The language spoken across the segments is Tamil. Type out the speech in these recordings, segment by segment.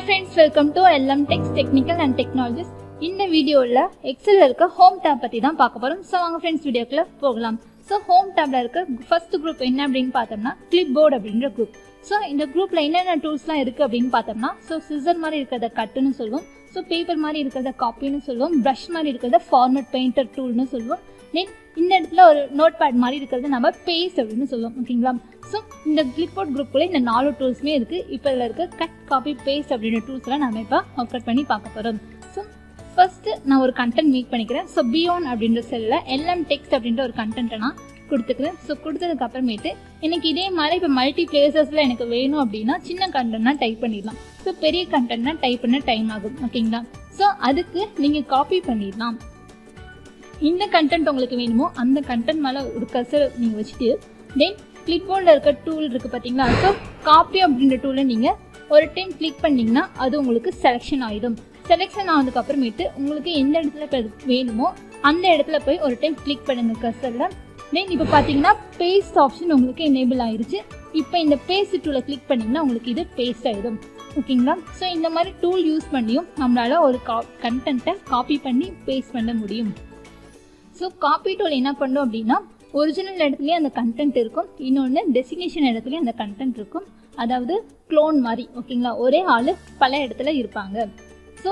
friends, welcome to LM Text Technical and Technologies. இந்த வீடியோல எக்ஸல்ல இருக்க ஹோம் டாப் பத்தி தான் பார்க்க போறோம். சோ வாங்க फ्रेंड्स வீடியோக்குள்ள போகலாம். சோ ஹோம் டாப்ல இருக்க ஃபர்ஸ்ட் குரூப் என்ன அப்படினு பார்த்தோம்னா Clipboard அப்படிங்கற குரூப். சோ இந்த குரூப்ல என்னென்ன டூல்ஸ்லாம் இருக்கு அப்படினு பார்த்தோம்னா சோ சிசர் மாதிரி இருக்கத கட்னு சொல்லுவோம். சோ பேப்பர் மாதிரி இருக்கத காப்பின்னு சொல்லுவோம். பிரஷ் மாதிரி இருக்கத ஃபார்மட் பெயிண்டர் டூல்னு சொல்லுவோம். தென் இந்த இடத்துல ஒரு நோட்பேட் மாதிரி இருக்கிறது நம்ம பேஸ்ட் அப்படின்னு சொல்லுவோம். ஓகேங்களா? ஸோ இந்த கிளிப்போர்ட் குரூப்புக்குள்ள இந்த 4 டூல்ஸுமே இருக்குது. இப்போ இதில் இருக்க கட் காப்பி பேஸ்ட் அப்படின்ற டூல்ஸ்லாம் நம்ம இப்போ ஒர்க் பண்ணி பார்க்க போகிறோம். ஸோ ஃபர்ஸ்ட்டு நான் ஒரு கண்டென்ட் மேக் பண்ணிக்கிறேன். ஸோ பியாண்ட் அப்படின்ற செல்லில் எல்எம் டெக்ஸ்ட் அப்படின்ற ஒரு கண்டென்ட்டை நான் கொடுத்துக்கிறேன். ஸோ கொடுத்ததுக்கு அப்புறமேட்டு எனக்கு இதே மாதிரி இப்போ மல்டி பிளேசஸில் எனக்கு வேணும் அப்படின்னா சின்ன கண்டென்ட்னா டைப் பண்ணிடலாம். ஸோ பெரிய கண்டென்ட்னா டைப் பண்ண டைம் ஆகும். ஓகேங்களா? ஸோ அதுக்கு நீங்கள் காப்பி பண்ணிடலாம். இந்த கண்டென்ட் உங்களுக்கு வேணுமோ அந்த கண்டென்ட் மேலே ஒரு கர்சர் நீங்கள் வச்சுட்டு தென் கிளிப்போர்டில் இருக்க டூல் இருக்குது பார்த்தீங்களா? ஸோ காப்பி அப்படின்ற டூலை நீங்கள் ஒரு டைம் கிளிக் பண்ணிங்கன்னா அது உங்களுக்கு செலெக்ஷன் ஆகிடும். செலெக்ஷன் ஆனதுக்கு அப்புறமேட்டு உங்களுக்கு எந்த இடத்துல வேணுமோ அந்த இடத்துல போய் ஒரு டைம் கிளிக் பண்ணுங்கள் கர்சரில். தென் இப்போ பார்த்தீங்கன்னா பேஸ்ட் ஆப்ஷன் உங்களுக்கு எனேபிள் ஆயிடுச்சு. இப்போ இந்த பேஸ்ட் டூலை கிளிக் பண்ணிங்கன்னா உங்களுக்கு இது பேஸ்ட் ஆகிடும். ஓகேங்களா? ஸோ இந்த மாதிரி டூல் யூஸ் பண்ணியும் நம்மளால் ஒரு கண்டென்ட்டை காப்பி பண்ணி பேஸ்ட் பண்ண முடியும். ஸோ காப்பி டூல் என்ன பண்ணும் அப்படின்னா ஒரிஜினல் இடத்துலையும் அந்த கண்டென்ட் இருக்கும், இன்னொன்று டெஸ்டினேஷன் இடத்துலையும் அந்த கண்டென்ட் இருக்கும். அதாவது க்ளோன் மாதிரி. ஓகேங்களா? ஒரே ஆள் பல இடத்துல இருப்பாங்க. ஸோ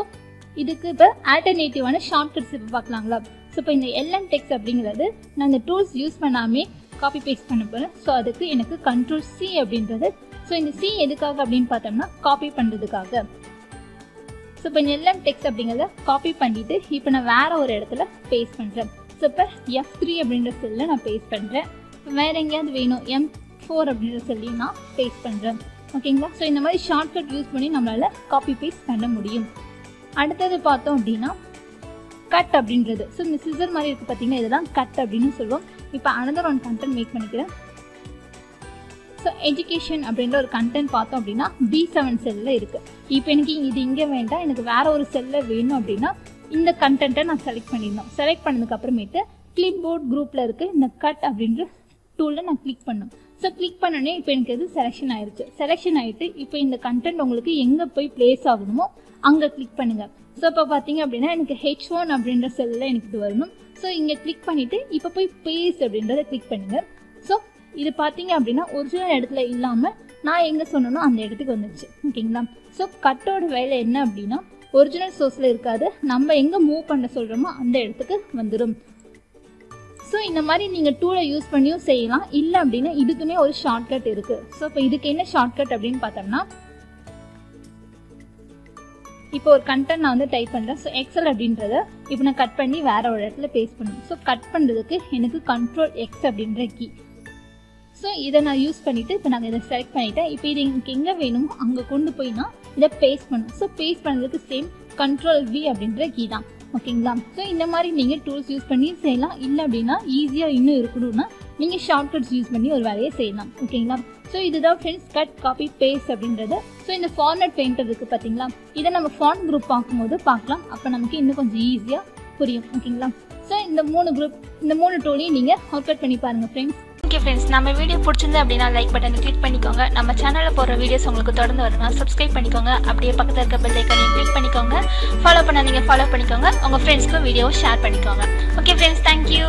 இதுக்கு இப்போ ஆல்டர்னேட்டிவான ஷார்ட்கட்ஸ் இப்போ பார்க்கலாங்களா? ஸோ இப்போ இந்த எல்எம் டெக்ஸ்ட் அப்படிங்கிறது நான் இந்த டூல்ஸ் யூஸ் பண்ணாமே காப்பி பேஸ்ட் பண்ண போகிறேன். ஸோ அதுக்கு எனக்கு கண்ட்ரோல் C அப்படின்றது. ஸோ இந்த C எதுக்காக அப்படின்னு பார்த்தோம்னா காப்பி பண்ணுறதுக்காக. ஸோ இப்போ இந்த எல்எம் டெக்ஸ்ட் அப்படிங்கிறத காப்பி பண்ணிவிட்டு இப்போ நான் வேறு ஒரு இடத்துல பேஸ்ட் பண்ணுறேன். ஸோ இப்போ F3 அப்படின்ற செல்லில் நான் பேஸ்ட் பண்ணுறேன். வேறு எங்கேயாவது வேணும் M4 அப்படின்ற செல்லையும் நான் பேஸ்ட் பண்ணுறேன். ஓகேங்களா? ஸோ இந்த மாதிரி ஷார்ட்கட் யூஸ் பண்ணி நம்மளால் காப்பி பேஸ்ட் பண்ண முடியும். அடுத்தது பார்த்தோம் அப்படின்னா கட் அப்படின்றது. ஸோ இந்த சிசர் மாதிரி இருக்குது பார்த்தீங்கன்னா இதுதான் கட் அப்படின்னு சொல்லுவோம். இப்போ அனதர் ஒன் கண்டென்ட் மேக் பண்ணிக்கிறேன். ஸோ எஜுகேஷன் அப்படின்ற ஒரு கண்டென்ட் பார்த்தோம் அப்படின்னா B7 செல்லில் இருக்குது. இப்போ எனக்கு இது இங்கே வேண்டாம், எனக்கு வேறு ஒரு செல்லில் வேணும் அப்படின்னா இந்த கண்டென்ட்டை நான் செலக்ட் பண்ணிடணும். செலக்ட் பண்ணதுக்கு அப்புறமேட்டு கிளிப்போர்ட் குரூப்பில் இருக்க இந்த கட் அப்படின்ற டூலில் நான் கிளிக் பண்ணணும். ஸோ கிளிக் பண்ணோடனே இப்போ எனக்கு எது செலெக்ஷன் ஆயிடுச்சு. செலெக்ஷன் ஆகிட்டு இப்போ இந்த கண்டென்ட் உங்களுக்கு எங்கே போய் பிளேஸ் ஆகணுமோ அங்கே கிளிக் பண்ணுங்கள். ஸோ இப்போ பார்த்தீங்க அப்படின்னா எனக்கு H1 அப்படின்ற செல்லில் எனக்கு இது வரணும். ஸோ இங்கே கிளிக் பண்ணிவிட்டு இப்போ போய் பேஸ்ட் அப்படின்றத கிளிக் பண்ணுங்கள். ஸோ இது பார்த்தீங்க அப்படின்னா ஒரிஜினல் இடத்துல இல்லாமல் நான் எங்கே சொன்னனோ அந்த இடத்துக்கு வந்துடுச்சு. ஓகேங்களா? ஸோ கட்டோட வேலை என்ன அப்படின்னா ஒரிஜினல் சோர்ஸில் இருக்காது, நம்ம எங்கே மூவ் பண்ண சொல்கிறோமோ அந்த இடத்துக்கு வந்துடும். ஸோ இந்த மாதிரி நீங்கள் டூலை யூஸ் பண்ணியும் செய்யலாம். இல்லை அப்படின்னா இதுக்குமே ஒரு ஷார்ட்கட் இருக்குது. ஸோ இப்போ இதுக்கு என்ன ஷார்ட்கட் அப்படின்னு பார்த்தோம்னா இப்போ ஒரு கண்டென்ட் நான் வந்து டைப் பண்ணுறேன். ஸோ எக்ஸல் அப்படின்றத இப்போ நான் கட் பண்ணி வேறு ஒரு இடத்துல பேஸ்ட் பண்ணணும். ஸோ கட் பண்ணுறதுக்கு எனக்கு Ctrl X அப்படின்ற கீ. ஸோ இதை நான் யூஸ் பண்ணிவிட்டு இப்போ நாங்கள் இதை செலக்ட் பண்ணிவிட்டேன். இப்போ இது எனக்கு எங்கே வேணுமோ அங்கே கொண்டு போய் நான் இதை பேஸ்ட் பண்ணணும். ஸோ பேஸ்ட் பண்ணுறதுக்கு சேம் Ctrl V அப்படின்ற கீ தான். ஓகேங்களா? ஸோ இந்த மாதிரி நீங்கள் டூல்ஸ் யூஸ் பண்ணி செய்யலாம். இல்லை அப்படின்னா ஈஸியாக இன்னும் இருக்கணும்னா நீங்கள் ஷார்ட்கட்ஸ் யூஸ் பண்ணி ஒரு வேலையை செய்யலாம். ஓகேங்களா? ஸோ இதுதான் ஃப்ரெண்ட்ஸ் கட் காப்பி பேஸ்ட் அப்படின்றது. ஸோ இந்த ஃபார்மட் பெயிண்டர் இருக்குது பார்த்தீங்களா? இதை நம்ம ஃபாண்ட் குரூப் பார்க்கும்போது பார்க்கலாம். அப்போ நமக்கு இன்னும் கொஞ்சம் ஈஸியாக புரியும். ஓகேங்களா? ஸோ இந்த 3 டூலையும் நீங்கள் ஒர்க் அவுட் பண்ணி பாருங்கள் ஃப்ரெண்ட்ஸ். ஓகே ஃப்ரெண்ட்ஸ், நம்ம வீடியோ பிடிச்சிருந்து அப்படின்னா லைக் பட்டனை கிளிக் பண்ணிக்கோங்க. நம்ம சேனலில் போடுற வீடியோஸ் உங்களுக்கு தொடர்ந்து வரணும் சப்ஸ்கிரைப் பண்ணிக்கோங்க. அப்படியே பக்கத்தில் இருக்க பெல் ஐக்கானையும் கிளிக் பண்ணிக்கோங்க. ஃபாலோ பண்ணாதீங்க, ஃபாலோ பண்ணிக்கோங்க. உங்கள் ஃப்ரெண்ட்ஸ்க்கும் வீடியோவை ஷேர் பண்ணிக்கோங்க. Okay friends, thank you.